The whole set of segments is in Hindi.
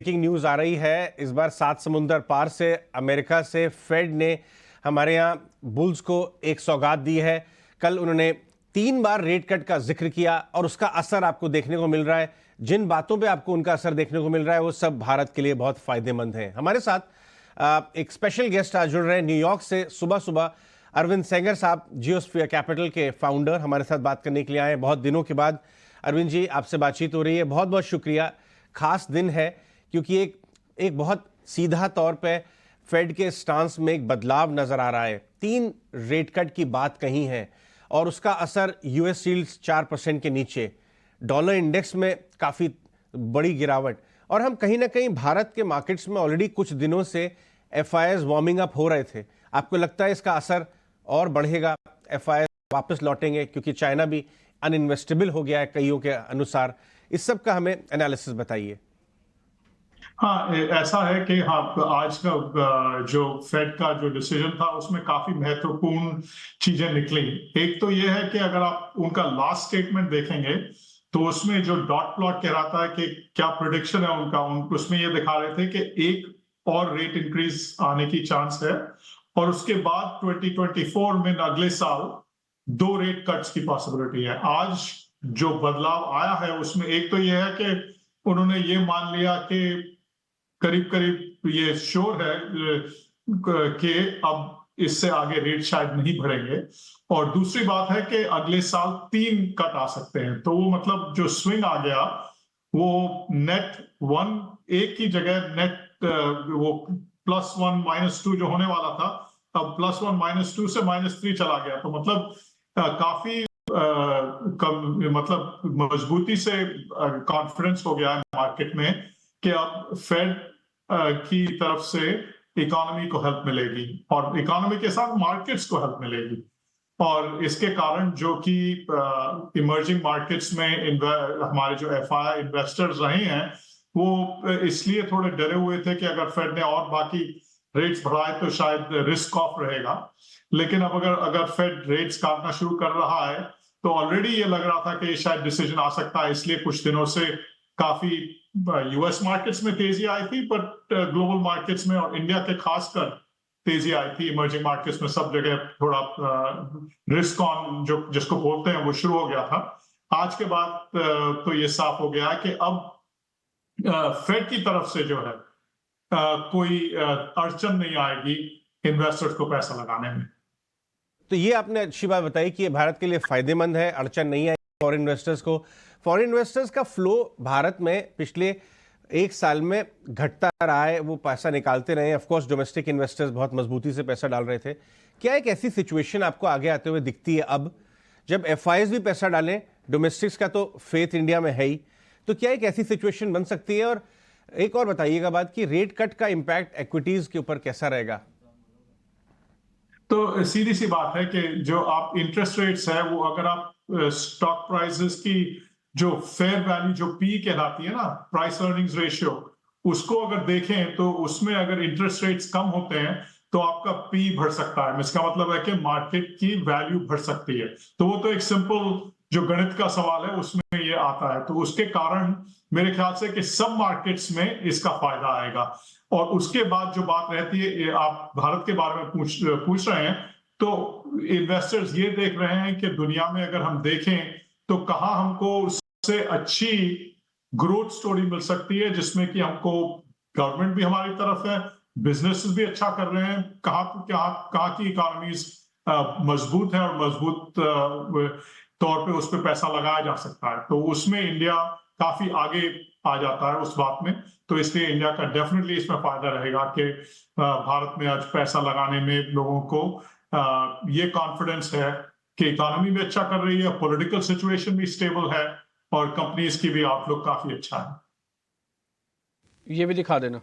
ब्रेकिंग न्यूज आ रही है। इस बार 7 समुंदर पार से अमेरिका से फेड ने हमारे यहाँ बुल्स को एक सौगात दी है। कल उन्होंने 3 बार रेट कट का जिक्र किया और उसका असर आपको देखने को मिल रहा है। जिन बातों पे आपको उनका असर देखने को मिल रहा है वो सब भारत के लिए बहुत फायदेमंद है। हमारे साथ एक स्पेशल गेस्ट आज जुड़ रहे हैं न्यूयॉर्क से। सुबह सुबह अरविंद सेंगर साहब, जियोस्फीयर कैपिटल के फाउंडर, हमारे साथ बात करने के लिए आए। बहुत दिनों के बाद अरविंद जी आपसे बातचीत हो रही है, बहुत बहुत शुक्रिया। खास दिन है क्योंकि एक बहुत सीधा तौर पे फेड के स्टांस में एक बदलाव नजर आ रहा है। 3 रेट कट की बात कही है और उसका असर यूएस यील्ड्स 4% के नीचे, डॉलर इंडेक्स में काफी बड़ी गिरावट, और हम कहीं ना कहीं भारत के मार्केट्स में ऑलरेडी कुछ दिनों से एफआईआईज वार्मिंग अप हो रहे थे। आपको लगता है इसका असर और बढ़ेगा, एफआईआई वापस लौटेंगे क्योंकि चाइना भी अनइन्वेस्टेबल हो गया है कईयों के अनुसार? इस सब का हमें एनालिसिस बताइए। हाँ, ऐसा है कि हाँ, आज का जो फेड का जो डिसीजन था उसमें काफी महत्वपूर्ण चीजें निकली। एक तो ये है कि अगर आप उनका लास्ट स्टेटमेंट देखेंगे तो उसमें जो डॉट प्लॉट कह रहा था कि क्या प्रिडिक्शन है उनका, उसमें ये दिखा रहे थे कि एक और रेट इंक्रीज आने की चांस है और उसके बाद 2024 में अगले साल 2 रेट कट्स की पॉसिबिलिटी है। आज जो बदलाव आया है उसमें एक तो ये है कि उन्होंने ये मान लिया कि करीब करीब ये श्योर है कि अब इससे आगे रेट शायद नहीं बढ़ेंगे। और दूसरी बात है कि अगले साल 3 कट आ सकते हैं, तो वो मतलब जो स्विंग आ गया वो नेट 1 एक की जगह नेट वो +1 -2 जो होने वाला था, अब +1 -2 से -3 चला गया। तो मतलब काफी मतलब मजबूती से कॉन्फिडेंस हो गया है मार्केट में कि अब फेड की तरफ से इकोनॉमी को हेल्प मिलेगी और इकोनॉमी के साथ मार्केट्स को हेल्प मिलेगी। और इसके कारण जो कि इमर्जिंग मार्केट्स में हमारे जो एफआई इन्वेस्टर्स रहे हैं वो इसलिए थोड़े डरे हुए थे कि अगर फेड ने और बाकी रेट्स बढ़ाए तो शायद रिस्क ऑफ रहेगा। लेकिन अब अगर फेड रेट्स काटना शुरू कर रहा है तो ऑलरेडी ये लग रहा था कि शायद डिसीजन आ सकता है, इसलिए कुछ दिनों से काफी यूएस मार्केट्स में तेजी आई थी, बट ग्लोबल मार्केट्स में और इंडिया के खासकर तेजी आई थी। इमर्जिंग मार्केट्स में सब जगह थोड़ा रिस्क ऑन जो जिसको बोलते हैं वो शुरू हो गया था। आज के बाद तो ये साफ हो गया है कि अब फेड की तरफ से जो है कोई अड़चन नहीं आएगी इन्वेस्टर्स को पैसा लगाने में। तो ये आपने अच्छी बात बताई कि ये भारत के लिए फायदेमंद है, अड़चन नहीं है फॉरेन इन्वेस्टर्स को। फॉरेन इन्वेस्टर्स का फ्लो भारत में पिछले 1 साल में घटता रहा है, वो पैसा निकालते रहे। ऑफ कोर्स डोमेस्टिक इन्वेस्टर्स बहुत मजबूती से पैसा डाल रहे थे। क्या एक ऐसी सिचुएशन आपको आगे आते हुए दिखती है अब, जब एफआईआईज भी पैसा डालें, डोमेस्टिक्स का तो फेथ इंडिया में है ही, तो क्या एक ऐसी सिचुएशन बन सकती है? और एक और बताइएगा बात कि रेट कट का इंपैक्ट इक्विटीज के ऊपर कैसा रहेगा? तो सीधी सी बात है कि जो आप इंटरेस्ट रेट्स है वो अगर आप स्टॉक प्राइसेस की जो फेयर वैल्यू जो पी कहलाती है ना, प्राइस अर्निंग्स रेशियो, उसको अगर देखें तो उसमें अगर इंटरेस्ट रेट्स कम होते हैं तो आपका पी बढ़ सकता है। इसका मतलब है कि मार्केट की वैल्यू बढ़ सकती है। तो वो तो एक सिंपल जो गणित का सवाल है उसमें ये आता है। तो उसके कारण मेरे ख्याल से कि सब मार्केट्स में इसका फायदा आएगा। और उसके बाद जो बात रहती है, आप भारत के बारे में पूछ रहे हैं, तो इन्वेस्टर्स ये देख रहे हैं कि दुनिया में अगर हम देखें तो कहाँ हमको सबसे अच्छी ग्रोथ स्टोरी मिल सकती है जिसमें कि हमको गवर्नमेंट भी हमारी तरफ है, बिजनेसेस भी अच्छा कर रहे हैं, कहाँ की इकोनॉमीज मजबूत है और मजबूत तौर पे उस पर पैसा लगाया जा सकता है। तो उसमें इंडिया काफी आगे आ जाता है उस बात में। तो इसलिए इंडिया का डेफिनेटली इसमें फायदा रहेगा कि भारत में आज पैसा लगाने में लोगों को ये कॉन्फिडेंस है कि इकोनॉमी भी अच्छा कर रही है, पॉलिटिकल सिचुएशन भी स्टेबल है और कंपनीज की भी आउटलुक काफी अच्छा है। ये भी दिखा देना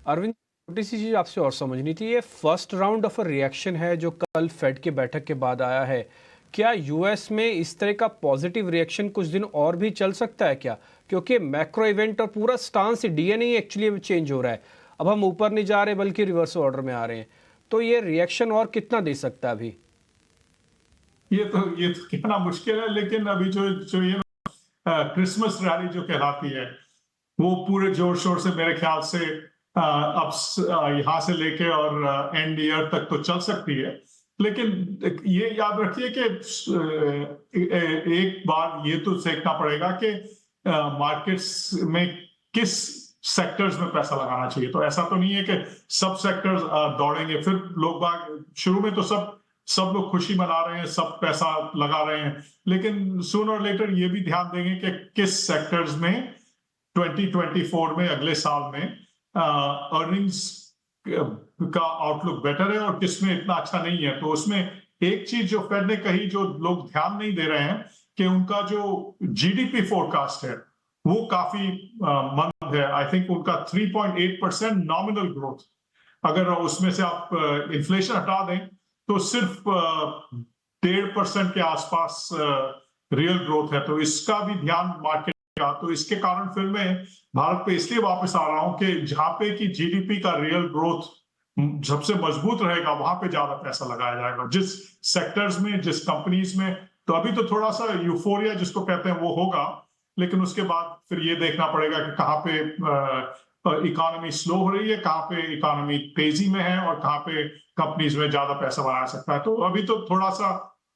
अरविंद। छोटी सी चीज आपसे और समझनी थी, ये first round of a reaction है जो कल फेड के बैठक के बाद आया है। क्या यूएस में इस तरह का पॉजिटिव रिएक्शन कुछ दिन और भी चल सकता है क्या? क्योंकि मैक्रो इवेंट और पूरा स्टांस डीएनए एक्चुअली चेंज हो रहा है। अब हम ऊपर नहीं जा रहे बल्कि रिवर्स ऑर्डर में आ रहे हैं। तो ये रिएक्शन और कितना दे सकता है अभी? ये तो कहना मुश्किल है, लेकिन अभी जो जो ये क्रिसमस रैली जो कहलाती है वो पूरे जोर शोर से मेरे ख्याल से अब यहाँ से लेके और एंड ईयर तक तो चल सकती है। लेकिन ये याद रखिए कि एक बार ये तो देखना पड़ेगा कि मार्केट्स में किस सेक्टर्स में पैसा लगाना चाहिए। तो ऐसा तो नहीं है कि सब सेक्टर्स दौड़ेंगे, फिर लोग बाग शुरू में तो सब लोग खुशी मना रहे हैं, सब पैसा लगा रहे हैं, लेकिन सूनर और लेटर ये भी ध्यान देंगे कि किस सेक्टर्स में 2024 में, अगले साल में अर्निंग्स का आउटलुक बेटर है और किसमें इतना अच्छा नहीं है। तो उसमें एक चीज जो फेड ने कही, जो लोग ध्यान नहीं दे रहे हैं, कि उनका जो जीडीपी फोरकास्ट है वो काफी मंद है। आई थिंक उनका 3.8% नॉमिनल ग्रोथ, अगर उसमें से आप इन्फ्लेशन हटा दें तो सिर्फ 1.5% के आसपास रियल ग्रोथ है। तो इसका भी ध्यान मार्केट का, तो इसके कारण फिर मैं भारत पे इसलिए वापस आ रहा हूं कि जहां पे कि जीडीपी का रियल ग्रोथ सबसे मजबूत रहेगा वहां पे ज्यादा पैसा लगाया जाएगा, जिस सेक्टर्स में, जिस कंपनीज में। तो अभी तो थोड़ा सा यूफोरिया जिसको कहते हैं वो होगा, लेकिन उसके बाद फिर ये देखना पड़ेगा कि कहाँ पे इकोनॉमी स्लो हो रही है, कहाँ पे इकोनॉमी तेजी में है और कहाँ पे कंपनीज में ज्यादा पैसा बनाया सकता है। तो अभी तो थोड़ा सा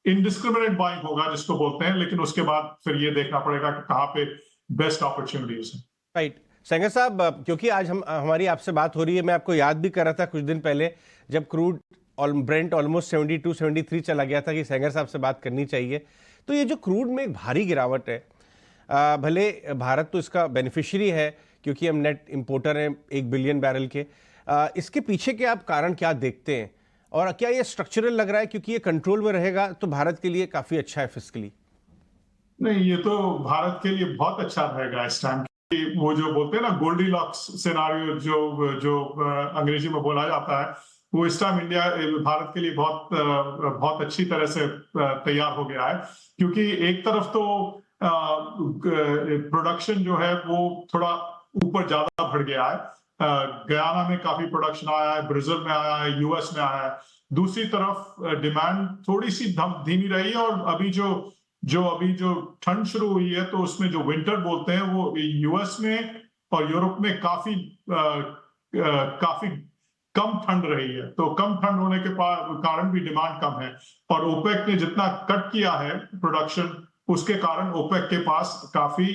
इनडिस्क्रिमिनेट बाइंग होगा जिसको बोलते हैं, लेकिन उसके बाद फिर ये देखना पड़ेगा कि कहाँ पे बेस्ट अपॉर्चुनिटीज है। राइट सेंगर साहब, क्योंकि आज हमारी आपसे बात हो रही है, मैं आपको याद भी कर रहा था कुछ दिन पहले जब क्रूड और ब्रेंट ऑलमोस्ट 72-73 चला गया था कि सेंगर साहब से बात करनी चाहिए। तो ये जो क्रूड में एक भारी गिरावट है, भले भारत तो इसका बेनिफिशियरी है क्योंकि हम नेट इंपोर्टर हैं 1 बिलियन बैरल के, इसके पीछे के आप कारण क्या देखते हैं और क्या ये स्ट्रक्चरल लग रहा है? क्योंकि ये कंट्रोल में रहेगा तो भारत के लिए काफी अच्छा है फिस्कली। नहीं, ये तो भारत के लिए बहुत अच्छा रहेगा इस टाइम। वो जो बोलते हैं ना गोल्डीलॉक्स सिनारियो, जो अंग्रेजी में बोला जाता है, वो इस टाइम भारत के लिए बहुत अच्छी तरह से तैयार हो गया है। क्योंकि एक तरफ तो प्रोडक्शन जो है वो थोड़ा ऊपर ज्यादा बढ़ गया है। गयाना में काफी प्रोडक्शन आया है, ब्राजील में आया है, यूएस में आया है। दूसरी तरफ डिमांड थोड़ी सी धीमी रही है, और अभी जो ठंड शुरू हुई है तो उसमें जो विंटर बोलते हैं वो यूएस में और यूरोप में काफी कम ठंड रही है। तो कम ठंड होने के कारण भी डिमांड कम है, और ओपेक ने जितना कट किया है प्रोडक्शन, उसके कारण ओपेक के पास काफी,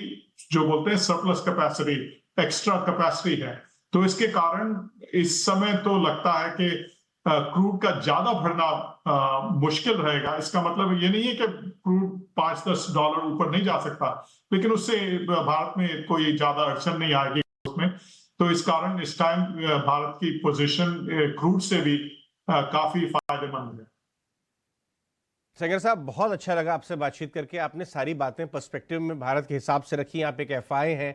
जो बोलते हैं सरप्लस कैपेसिटी, एक्स्ट्रा कैपेसिटी है। तो इसके कारण इस समय तो लगता है कि क्रूड का ज्यादा भरना मुश्किल रहेगा। इसका मतलब ये नहीं है कि क्रूड $5-10 ऊपर नहीं जा सकता, लेकिन उससे भारत में कोई ज्यादा अड़चन नहीं आएगी उसमें। तो इस कारण इस टाइम भारत की पोजीशन क्रूड से भी काफी फायदेमंद है। सेंगर साहब, बहुत अच्छा लगा आपसे बातचीत करके। आपने सारी बातें पर्सपेक्टिव में भारत के हिसाब से रखी। आप एक एफआई हैं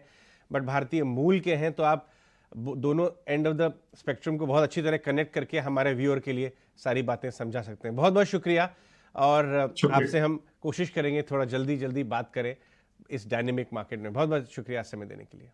बट भारतीय मूल के हैं, तो आप दोनों एंड ऑफ द स्पेक्ट्रम को बहुत अच्छी तरह कनेक्ट करके हमारे व्यूअर के लिए सारी बातें समझा सकते हैं। बहुत बहुत शुक्रिया, और आपसे हम कोशिश करेंगे थोड़ा जल्दी बात करें इस डायनेमिक मार्केट में। बहुत बहुत शुक्रिया समय देने के लिए।